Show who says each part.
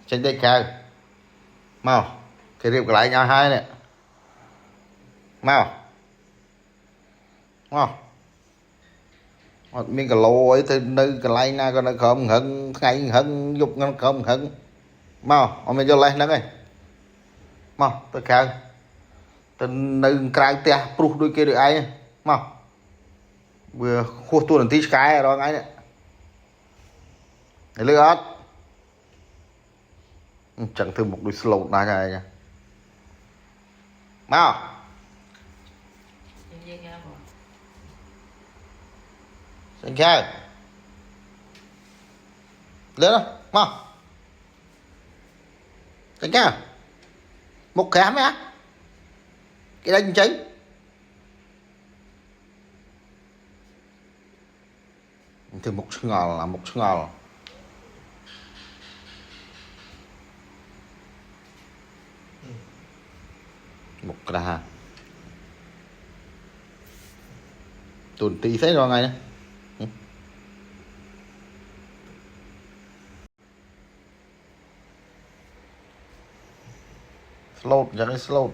Speaker 1: Trên đây cao mau cái rượu lại nhau hai nè mau mau mình cả lô ấy thì nơi cái lại na còn nó không hận ngày hận dục nó không hận mau ông mình vô lại nó ơi mau tôi cao từ nơi cái tia pru đôi kia được ai mau vừa khu tu làm tí cái đó ngay nè để lừa ớt chẳng thêm một đôi slow này nha mau Sinh chơi lên đó mau Sinh chơi một cái ám á cái đánh cháy thì một ngò là một ngò một cái ha tuần tí thấy rồi ngay nữa slow chẳng cái slow